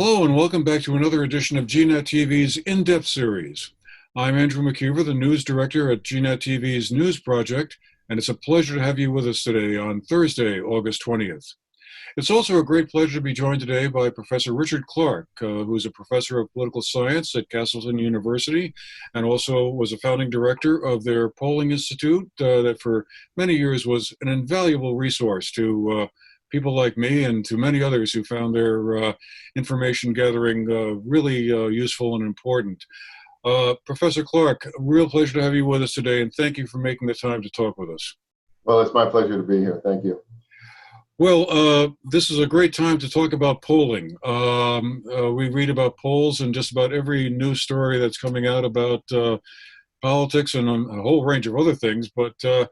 Hello and welcome back to another edition of GNAT-TV's In-Depth series. I'm Andrew McKeever, the news director at GNAT-TV's News Project, and it's a pleasure to have you with us today on Thursday, August 20th. It's also a great pleasure to be joined today by Professor Richard Clark, who's a professor of political science at Castleton University and also was a founding director of their polling institute that for many years was an invaluable resource to people like me and to many others who found their information gathering really useful and important. Professor Clark, a real pleasure to have you with us today, and thank you for making the time to talk with us. Well, it's my pleasure to be here. Thank you. Well, this is a great time to talk about polling. We read about polls in just about every news story that's coming out about politics and a whole range of other things, but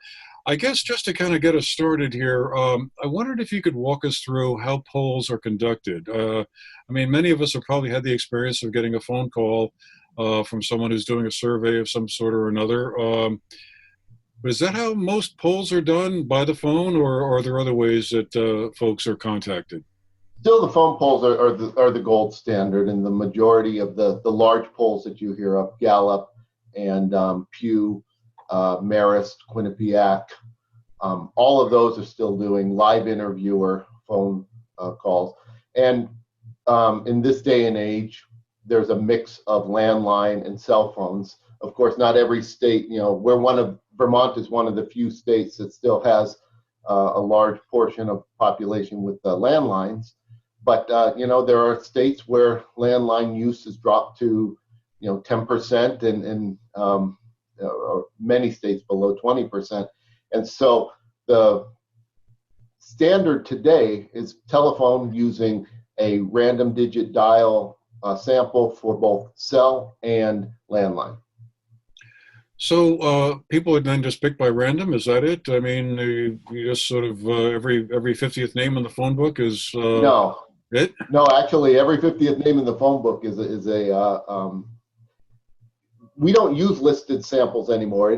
I guess just to kind of get us started here, I wondered if you could walk us through how polls are conducted. I mean, many of us have probably had the experience of getting a phone call from someone who's doing a survey of some sort or another. But is that how most polls are done, by the phone, or are there other ways that folks are contacted? Still, the phone polls are the gold standard, and the majority of the large polls that you hear of, Gallup and Pew, Marist, Quinnipiac, all of those are still doing live interviewer phone calls. And in this day and age, there's a mix of landline and cell phones. Of course, not every state, Vermont is one of the few states that still has a large portion of population with landlines. But, there are states where landline use has dropped to, 10% and or many states below 20%. And so the standard today is telephone using a random digit dial sample for both cell and landline. So people would then just pick by random, is that it? I mean, you just sort of every 50th name in the phone book is No. It? No, actually, every 50th name in the phone book is a we don't use listed samples anymore.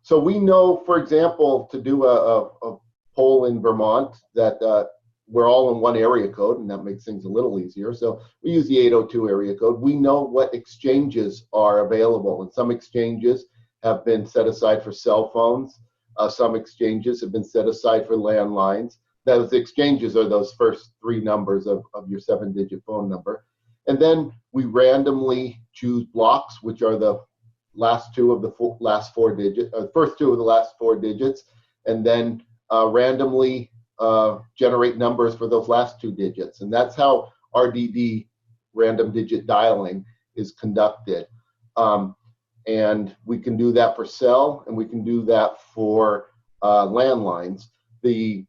So we know, for example, to do a poll in Vermont that we're all in one area code, and that makes things a little easier. So we use the 802 area code. We know what exchanges are available, and some exchanges have been set aside for cell phones. Some exchanges have been set aside for landlines. Those exchanges are those first three numbers of your 7-digit phone number. And then we randomly choose blocks, which are the last two of the last 4 digits, first two of the last 4 digits, and then randomly generate numbers for those last 2 digits. And that's how RDD, random digit dialing, is conducted. And we can do that for cell, and we can do that for landlines. The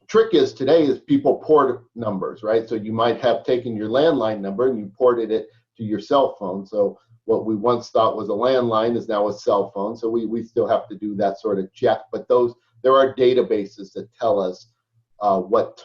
trick is today is people port numbers, right? So you might have taken your landline number and you ported it to your cell phone. So what we once thought was a landline is now a cell phone. So we still have to do that sort of check. But there are databases that tell us what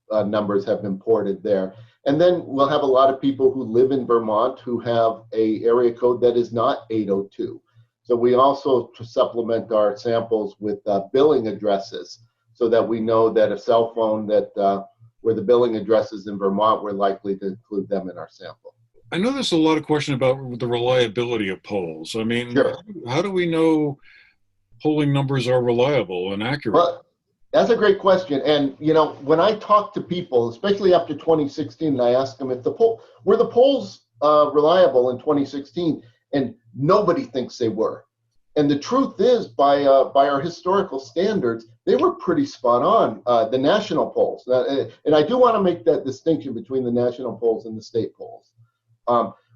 numbers have been ported there. And then we'll have a lot of people who live in Vermont who have a area code that is not 802. So we also supplement our samples with billing addresses, so that we know that a cell phone that where the billing address is in Vermont, we're likely to include them in our sample. I know there's a lot of question about the reliability of polls. I mean, Sure. How do we know polling numbers are reliable and accurate? Well, that's a great question. And, when I talk to people, especially after 2016, I ask them if were the polls reliable in 2016, and nobody thinks they were. And the truth is, by our historical standards, they were pretty spot on, the national polls. And I do want to make that distinction between the national polls and the state polls.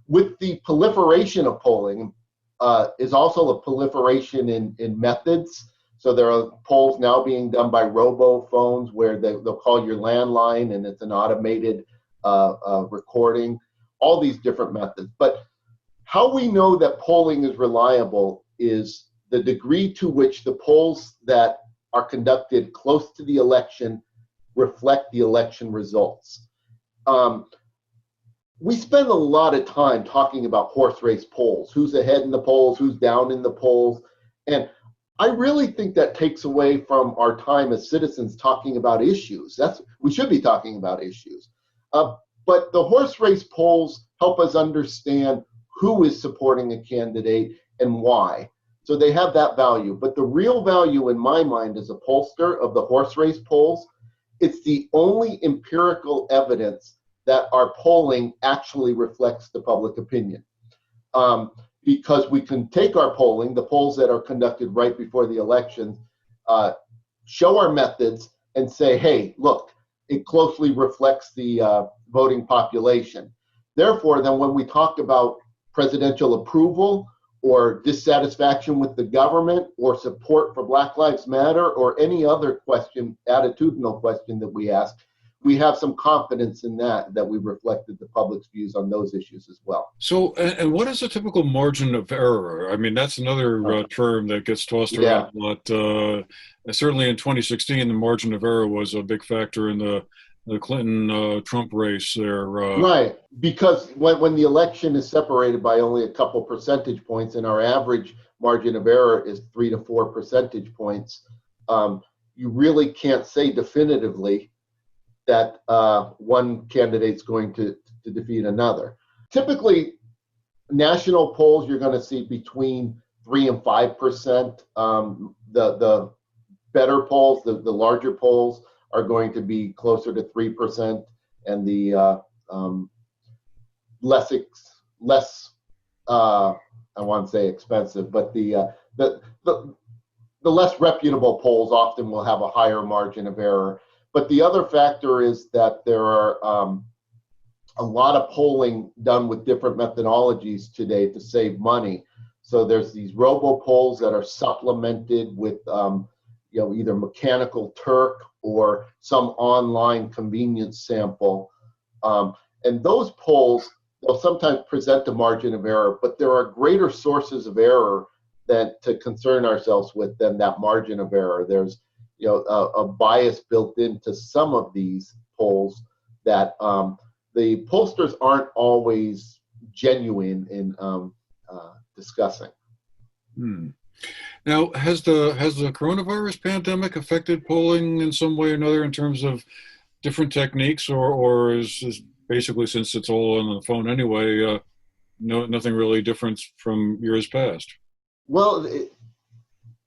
With the proliferation of polling is also a proliferation in methods. So there are polls now being done by robo-phones where they'll call your landline and it's an automated recording, all these different methods. But how we know that polling is reliable is the degree to which the polls that are conducted close to the election reflect the election results. We spend a lot of time talking about horse race polls, who's ahead in the polls, who's down in the polls, and I really think that takes away from our time as citizens talking about issues. We should be talking about issues. But the horse race polls help us understand who is supporting a candidate and why. So they have that value. But the real value in my mind as a pollster of the horse race polls, it's the only empirical evidence that our polling actually reflects the public opinion. Because we can take our polling, the polls that are conducted right before the election, show our methods and say, hey, look, it closely reflects the voting population. Therefore, then when we talk about presidential approval or dissatisfaction with the government or support for Black Lives Matter or any other question, attitudinal question that we ask, we have some confidence in that we reflected the public's views on those issues as well. So, and what is a typical margin of error? I mean, that's another term that gets tossed around a lot. Certainly in 2016, the margin of error was a big factor in the Clinton-Trump race there. Right, because when the election is separated by only a couple percentage points and our average margin of error is 3 to 4 percentage points, you really can't say definitively that one candidate's going to defeat another. Typically, national polls, you're going to see between 3 and 5%. The better polls, the larger polls, are going to be closer to 3%, and the less I want to say expensive, but the less reputable polls often will have a higher margin of error. But the other factor is that there are a lot of polling done with different methodologies today to save money. So there's these robo-polls that are supplemented with either mechanical Turk or some online convenience sample. And those polls, they'll sometimes present a margin of error, but there are greater sources of error that to concern ourselves with than that margin of error. There's a bias built into some of these polls that the pollsters aren't always genuine in discussing. Now, has the coronavirus pandemic affected polling in some way or another in terms of different techniques, or is basically, since it's all on the phone anyway, nothing really different from years past? Well,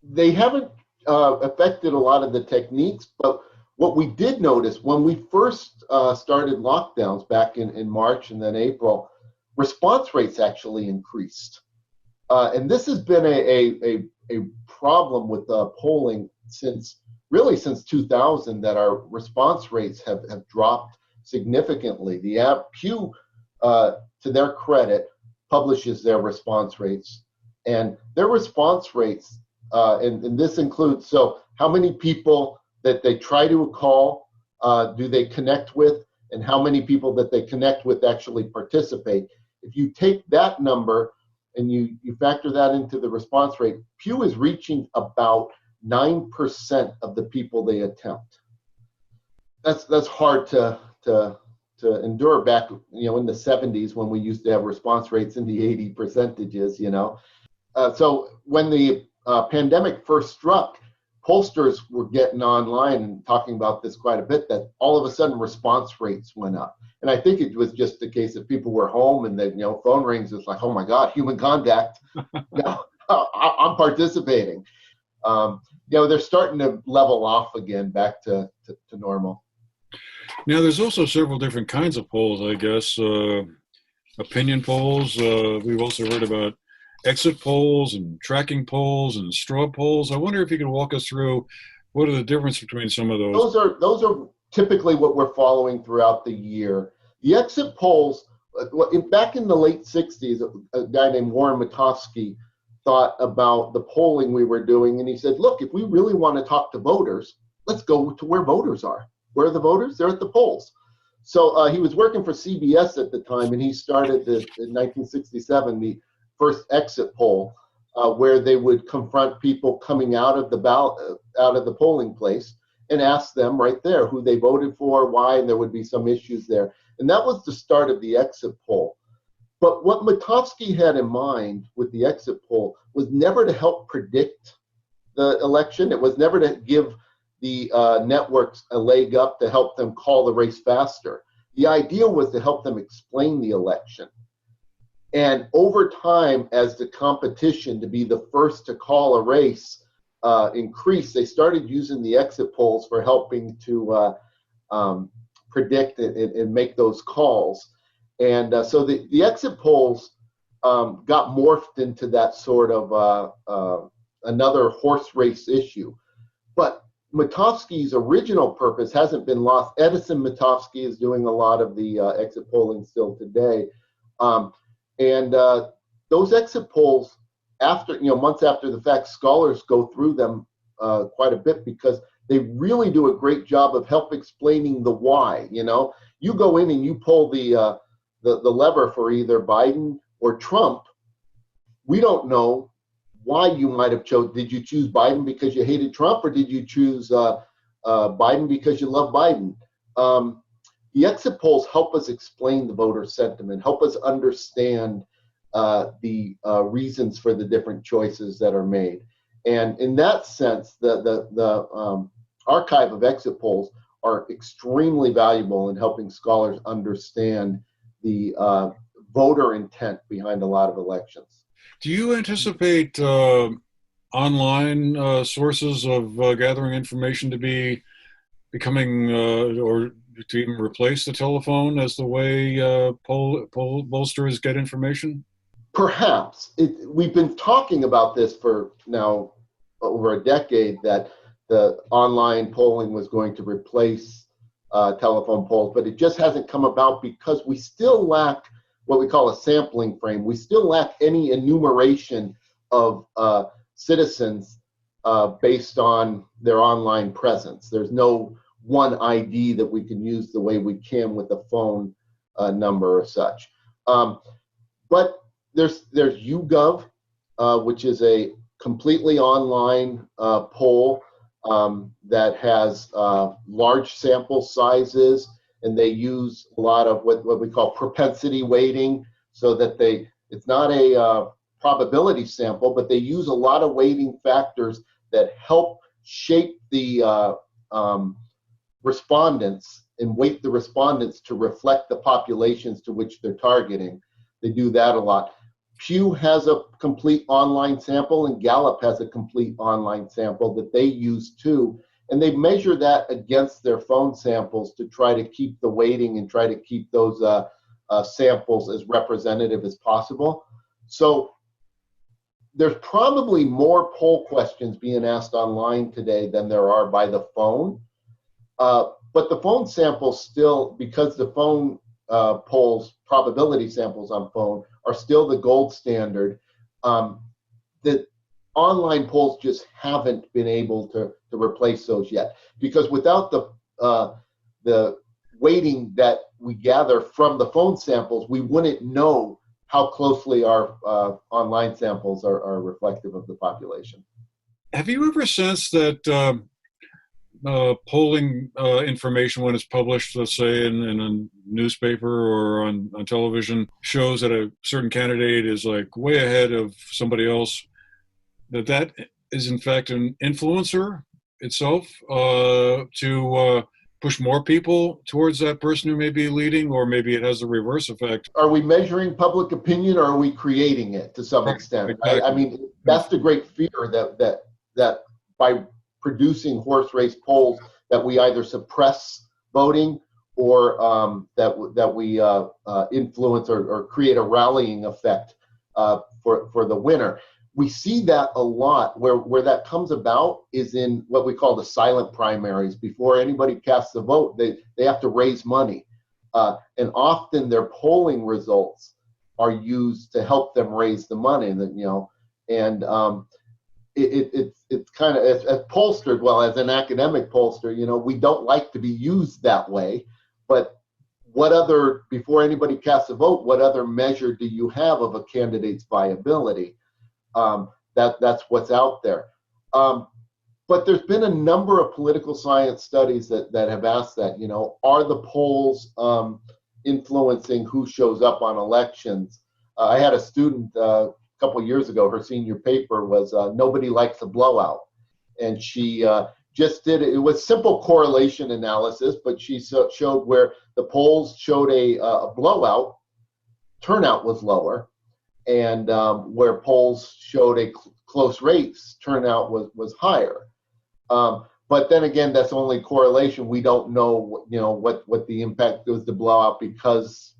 they haven't affected a lot of the techniques, but what we did notice when we first started lockdowns back in March and then April, response rates actually increased. And this has been a problem with polling since 2000, that our response rates have dropped significantly. The Pew, to their credit, publishes their response rates, and their response rates, and this includes, so how many people that they try to call do they connect with, and how many people that they connect with actually participate. If you take that number and you factor that into the response rate, Pew is reaching about 9% of the people they attempt. That's hard to endure back, in the 70s when we used to have response rates in the 80 percentages, So when the pandemic first struck, pollsters were getting online and talking about this quite a bit, that all of a sudden response rates went up. And I think it was just a case that people were home and then, phone rings. It's like, oh my God, human contact. I'm participating. They're starting to level off again back to normal. Now, there's also several different kinds of polls, I guess. Opinion polls. We've also heard about exit polls and tracking polls and straw polls. I wonder if you could walk us through what are the difference between some of those. Those are typically what we're following throughout the year. The exit polls, back in the late 60s, a guy named Warren Matofsky thought about the polling we were doing, and he said, look, if we really want to talk to voters, let's go to where voters are. Where are the voters? They're at the polls. So he was working for CBS at the time, and he started in 1967 the first exit poll, where they would confront people coming out of the polling place and ask them right there who they voted for, why, and there would be some issues there. And that was the start of the exit poll. But what Matofsky had in mind with the exit poll was never to help predict the election. It was never to give the networks a leg up to help them call the race faster. The idea was to help them explain the election. And over time, as the competition to be the first to call a race increased, they started using the exit polls for helping to predict and make those calls. And so the exit polls got morphed into that sort of another horse race issue. But Matovsky's original purpose hasn't been lost. Edison Matovsky is doing a lot of the exit polling still today. And those exit polls, after months after the fact, scholars go through them quite a bit because they really do a great job of help explaining the why. You go in and you pull the lever for either Biden or Trump. We don't know why you might have chosen. Did you choose Biden because you hated Trump, or did you choose Biden because you love Biden? The exit polls help us explain the voter sentiment, help us understand the reasons for the different choices that are made. And in that sense, the archive of exit polls are extremely valuable in helping scholars understand the voter intent behind a lot of elections. Do you anticipate online sources of gathering information to be becoming or to even replace the telephone as the way pollsters get information? Perhaps. We've been talking about this for now over a decade, that the online polling was going to replace telephone polls, but it just hasn't come about because we still lack what we call a sampling frame. We still lack any enumeration of citizens based on their online presence. There's no one ID that we can use the way we can with a phone number or such. But there's YouGov, which is a completely online poll that has large sample sizes, and they use a lot of what we call propensity weighting, so that it's not a probability sample, but they use a lot of weighting factors that help shape the respondents and weight the respondents to reflect the populations to which they're targeting. They do that a lot. Pew has a complete online sample, and Gallup has a complete online sample that they use too. And they measure that against their phone samples to try to keep the weighting and try to keep those samples as representative as possible. So there's probably more poll questions being asked online today than there are by the phone. But the phone samples still, because the phone polls, probability samples on phone, are still the gold standard. The online polls just haven't been able to replace those yet, because without the weighting that we gather from the phone samples, we wouldn't know how closely our online samples are reflective of the population. Have you ever sensed that polling information, when it's published, let's say in a newspaper or on television, shows that a certain candidate is like way ahead of somebody else, that is in fact an influencer itself to push more people towards that person who may be leading, or maybe it has the reverse effect? Are we measuring public opinion, or are we creating it to some extent? Exactly. I mean, that's the great fear, that by producing horse race polls, that we either suppress voting or that we influence or create a rallying effect for the winner. We see that a lot. Where that comes about is in what we call the silent primaries. Before anybody casts a vote, they have to raise money, and often their polling results are used to help them raise the money. It's kind of, as pollstered, well, as an academic pollster, we don't like to be used that way. But before anybody casts a vote, what other measure do you have of a candidate's viability? That's what's out there. But there's been a number of political science studies that have asked that, are the polls influencing who shows up on elections? I had a student a couple years ago, her senior paper was Nobody Likes a Blowout. And she just did it was simple correlation analysis, but she showed where the polls showed a blowout, turnout was lower, and where polls showed a close race, turnout was higher. But then again, that's only correlation. We don't know, what the impact was, the blowout, because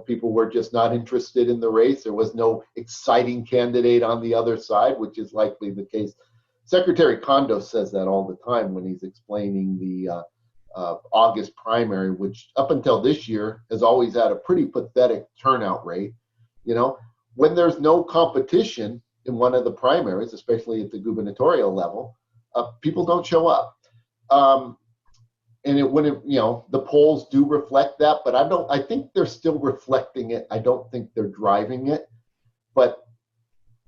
people were just not interested in the race. There was no exciting candidate on the other side, which is likely the case. Secretary Kondo says that all the time when he's explaining the August primary, which up until this year has always had a pretty pathetic turnout rate. When there's no competition in one of the primaries, especially at the gubernatorial level, people don't show up. And the polls do reflect that, but I think they're still reflecting it. I don't think they're driving it. But,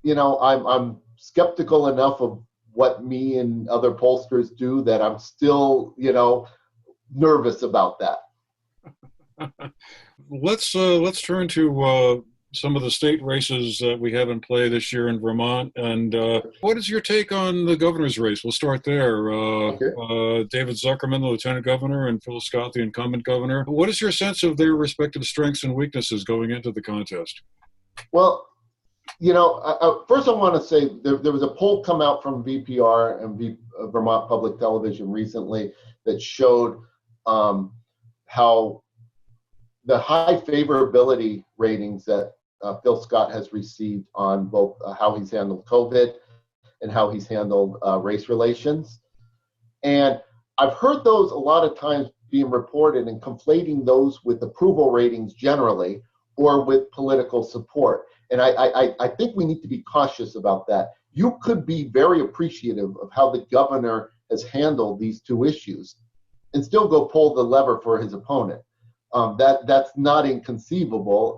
I'm skeptical enough of what me and other pollsters do that I'm still, nervous about that. Let's turn to some of the state races that we have in play this year in Vermont. And what is your take on the governor's race? We'll start there. Okay. David Zuckerman, the lieutenant governor, and Phil Scott, the incumbent governor. What is your sense of their respective strengths and weaknesses going into the contest? Well, first I want to say there was a poll come out from VPR and Vermont Public Television recently that showed how the high favorability ratings that Phil Scott has received on both how he's handled COVID and how he's handled race relations. And I've heard those a lot of times being reported and conflating those with approval ratings generally or with political support. And I think we need to be cautious about that. You could be very appreciative of how the governor has handled these two issues and still go pull the lever for his opponent. That's not inconceivable,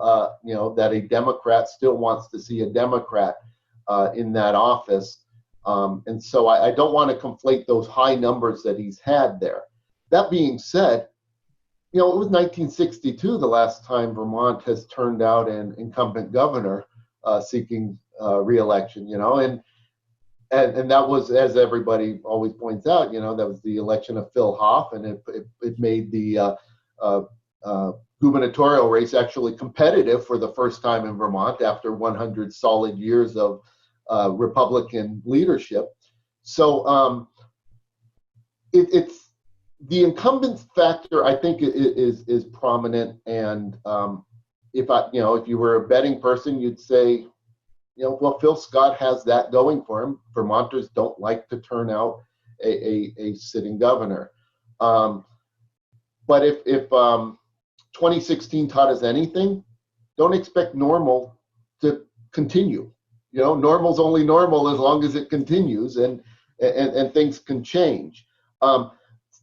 that a Democrat still wants to see a Democrat in that office. And so I don't want to conflate those high numbers that he's had there. That being said, it was 1962 the last time Vermont has turned out an incumbent governor seeking re-election, and that was, as everybody always points out, that was the election of Phil Hoff, and it made the gubernatorial race actually competitive for the first time in Vermont after 100 solid years of Republican leadership. So it's the incumbent factor, I think, is prominent. And if you were a betting person, you'd say, well, Phil Scott has that going for him. Vermonters don't like to turn out a sitting governor. But if 2016 taught us anything, don't expect normal to continue. Normal's only normal as long as it continues, and things can change.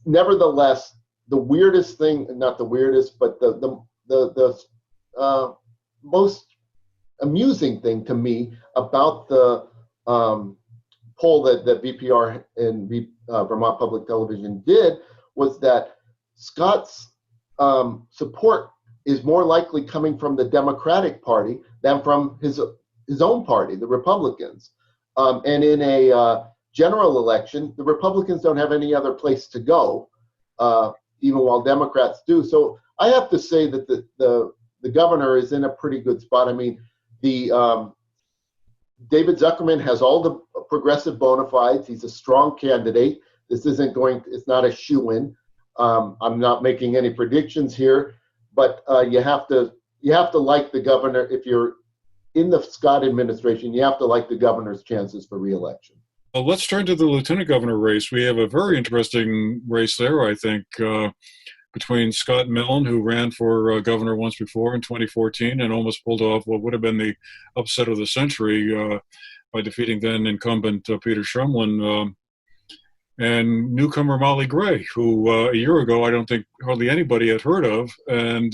Nevertheless, the weirdest thing, not the weirdest, but the most amusing thing to me about the poll that VPR and Vermont Public Television did was that Scott's support is more likely coming from the Democratic Party than from his own party, the Republicans. And in a general election, the Republicans don't have any other place to go, even while Democrats do. So I have to say that the governor is in a pretty good spot. I mean, David Zuckerman has all the progressive bona fides. He's a strong candidate. It's not a shoo-in. I'm not making any predictions here, but you have to like the governor. If you're in the Scott administration, you have to like the governor's chances for re-election. Let's turn to the lieutenant governor race. We have a very interesting race there, I think, between Scott Millen, who ran for governor once before in 2014 and almost pulled off what would have been the upset of the century by defeating then incumbent Peter Shumlin, and newcomer Molly Gray, who a year ago I don't think hardly anybody had heard of, and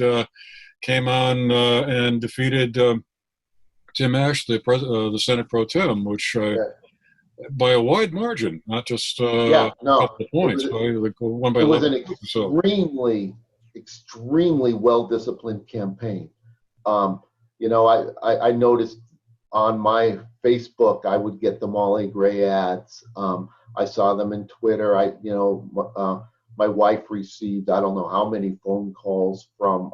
came on and defeated Tim Ashe, the Senate Pro Tem, which by a wide margin, not just a couple of points. It was an extremely well-disciplined campaign. I noticed on my Facebook, I would get the Molly Gray ads. I saw them in Twitter. My wife received, I don't know how many phone calls from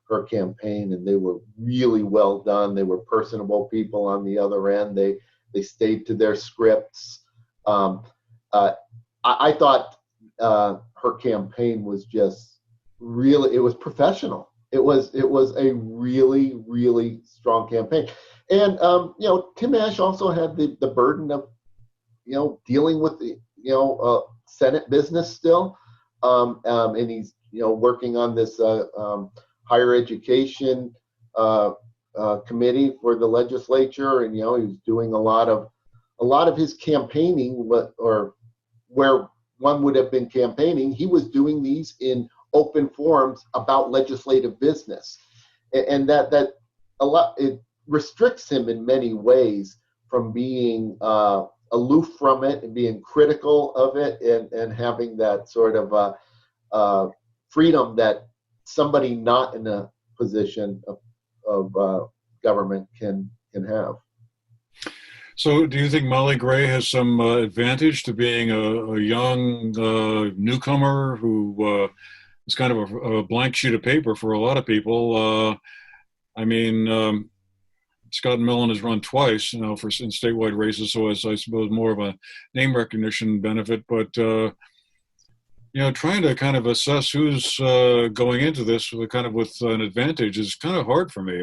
her campaign, and they were really well done. They were personable people on the other end. They stayed to their scripts. I thought her campaign was just really, it was professional. It was a really, really strong campaign. And, Tim Ash also had the burden of, dealing with the, Senate business still. And he's, working on this higher education committee for the legislature. And, he was doing a lot of his campaigning, or where one would have been campaigning, he was doing these in open forums about legislative business. And that a lot, it restricts him in many ways from being aloof from it and being critical of it, and having that sort of freedom that somebody not in a position of government can have. So do you think Molly Gray has some advantage to being a young newcomer who is kind of a blank sheet of paper for a lot of people? Scott Millen has run twice, in statewide races, so as I suppose more of a name recognition benefit. But trying to kind of assess who's going into this with an advantage is kind of hard for me.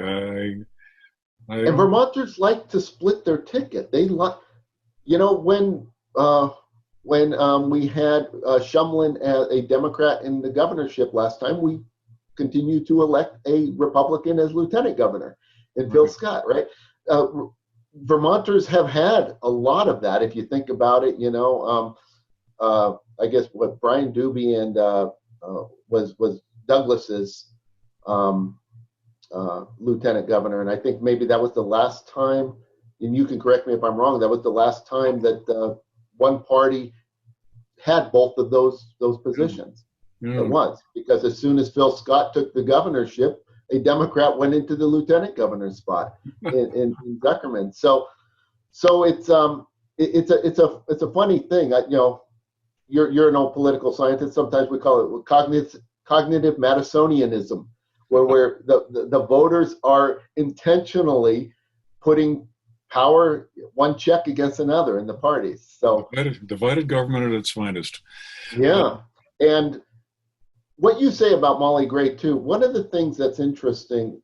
And Vermonters like to split their ticket. They like, when we had Shumlin as a Democrat in the governorship last time, we continued to elect a Republican as lieutenant governor, and Phil Scott, right? Vermonters have had a lot of that. If you think about it, I guess what Brian Doobie and was Douglas's lieutenant governor, and I think maybe that was the last time, and you can correct me if I'm wrong, that was the last time that one party had both of those positions at once, because as soon as Phil Scott took the governorship, a Democrat went into the lieutenant governor's spot in Zuckerman. So it's a funny thing. You're an old political scientist. Sometimes we call it cognitive Madisonianism, where the voters are intentionally putting power one check against another in the parties. So divided government at its finest. Yeah, and what you say about Molly Gray too, one of the things that's interesting,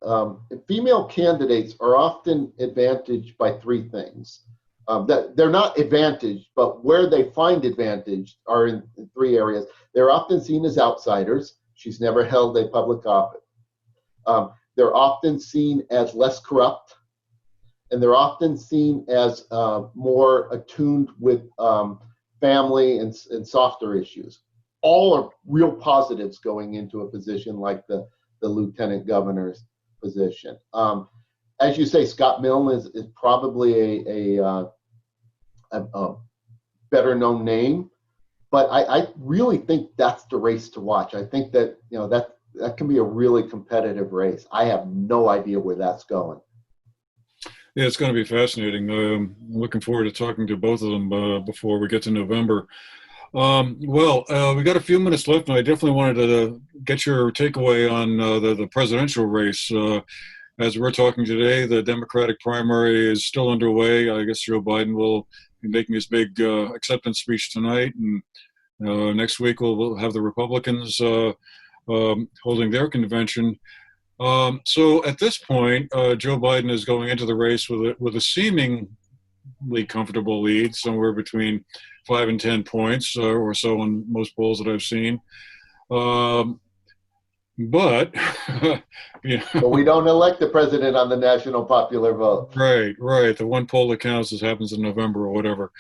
female candidates are often advantaged by three things. That they're not advantaged, but where they find advantage are in three areas. They're often seen as outsiders. She's never held a public office. They're often seen as less corrupt, and they're often seen as more attuned with family and softer issues. All are real positives going into a position like the lieutenant governor's position. As you say, Scott Millen is probably a better known name, but I really think that's the race to watch. I think that that can be a really competitive race. I have no idea where that's going. Yeah, it's going to be fascinating. I'm looking forward to talking to both of them before we get to November. We got a few minutes left, and I definitely wanted to get your takeaway on the presidential race. As we're talking today, the Democratic primary is still underway. I guess Joe Biden will be making his big acceptance speech tonight, and next week we'll have the Republicans holding their convention. So at this point, Joe Biden is going into the race with a seemingly comfortable lead, somewhere between 5 and 10 points or so in most polls that I've seen. But But we don't elect the president on the national popular vote. Right. The one poll that counts happens in November or whatever.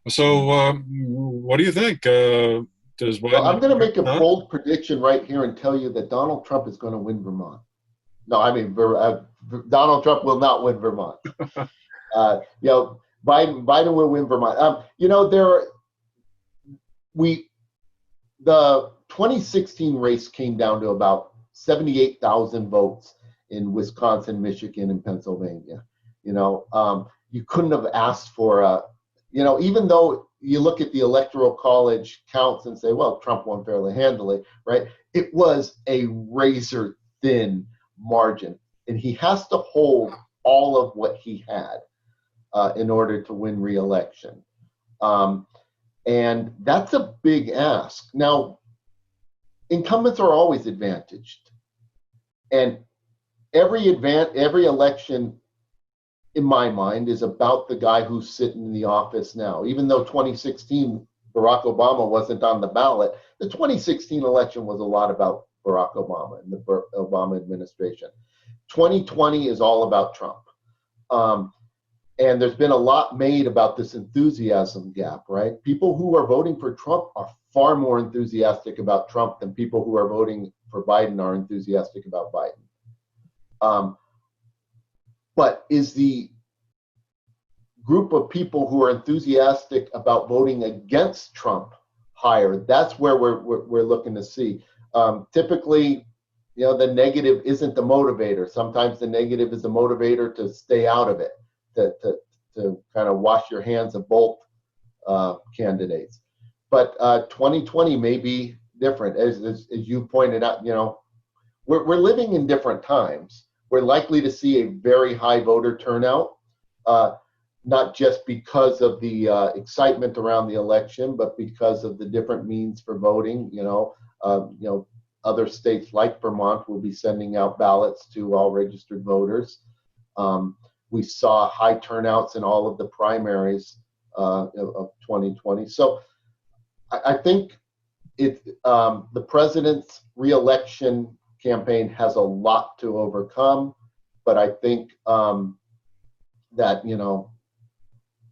So what do you think? Does Biden? Well, I'm going to make a bold prediction right here and tell you that Donald Trump is going to win Vermont. No, I mean Donald Trump will not win Vermont. Biden will win Vermont. The 2016 race came down to about 78,000 votes in Wisconsin, Michigan, and Pennsylvania. you couldn't have asked for even though you look at the Electoral College counts and say, well, Trump won fairly handily, right? It was a razor thin margin, and he has to hold all of what he had in order to win re-election. And that's a big ask. Now, incumbents are always advantaged, and every election, in my mind, is about the guy who's sitting in the office now. Even though 2016 Barack Obama wasn't on the ballot, the 2016 election was a lot about Barack Obama and the Obama administration. 2020 is all about Trump. And there's been a lot made about this enthusiasm gap, right? People who are voting for Trump are far more enthusiastic about Trump than people who are voting for Biden are enthusiastic about Biden. But is the group of people who are enthusiastic about voting against Trump higher? That's where we're looking to see. Typically, the negative isn't the motivator. Sometimes the negative is the motivator to stay out of it, to kind of wash your hands of both candidates. But 2020 may be different, as you pointed out. We're living in different times. We're likely to see a very high voter turnout, not just because of the excitement around the election, but because of the different means for voting. Other states like Vermont will be sending out ballots to all registered voters. We saw high turnouts in all of the primaries of 2020. So I think the president's re-election campaign has a lot to overcome, but I think that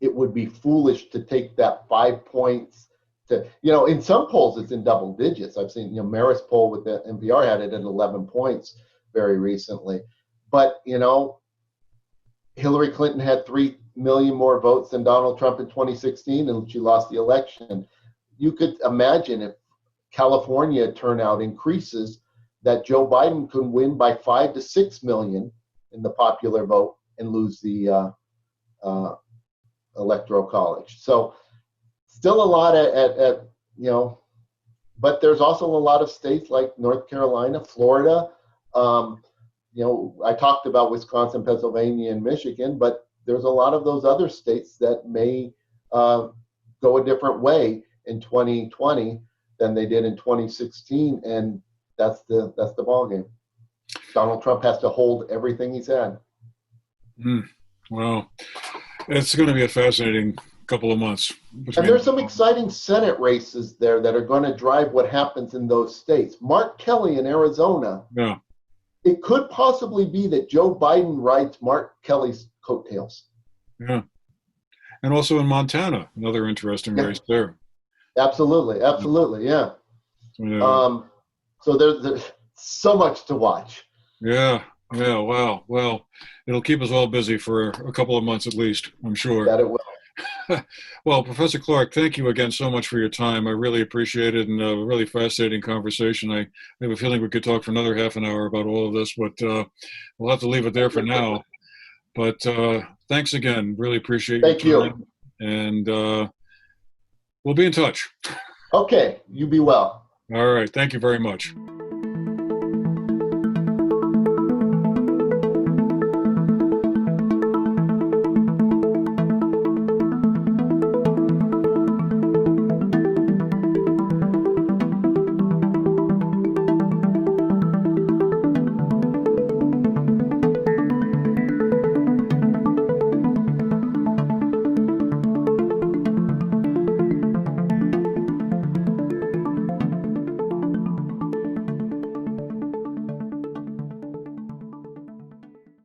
it would be foolish to take that 5 points to in some polls it's in double digits. I've seen Maris poll with the NPR had it at 11 points very recently, but Hillary Clinton had 3 million more votes than Donald Trump in 2016, and she lost the election. You could imagine if California turnout increases, that Joe Biden could win by 5 to 6 million in the popular vote and lose the Electoral College. So still a lot but there's also a lot of states like North Carolina, Florida. I talked about Wisconsin, Pennsylvania, and Michigan, but there's a lot of those other states that may go a different way in 2020 than they did in 2016, and that's the ballgame. Donald Trump has to hold everything he's had. Well, it's going to be a fascinating couple of months. And there's some exciting Senate races there that are going to drive what happens in those states. Mark Kelly in Arizona. Yeah. It could possibly be that Joe Biden rides Mark Kelly's coattails. Yeah. And also in Montana, another interesting race there. Absolutely. Yeah. So there's so much to watch. Yeah. Wow. Well, it'll keep us all busy for a couple of months at least, I'm sure. That it will. Well, Professor Clark, thank you again so much for your time. I really appreciate it, and a really fascinating conversation. I have a feeling we could talk for another half an hour about all of this, but we'll have to leave it there for now. But thanks again. Really appreciate your time. And we'll be in touch. Okay. You be well. All right. Thank you very much.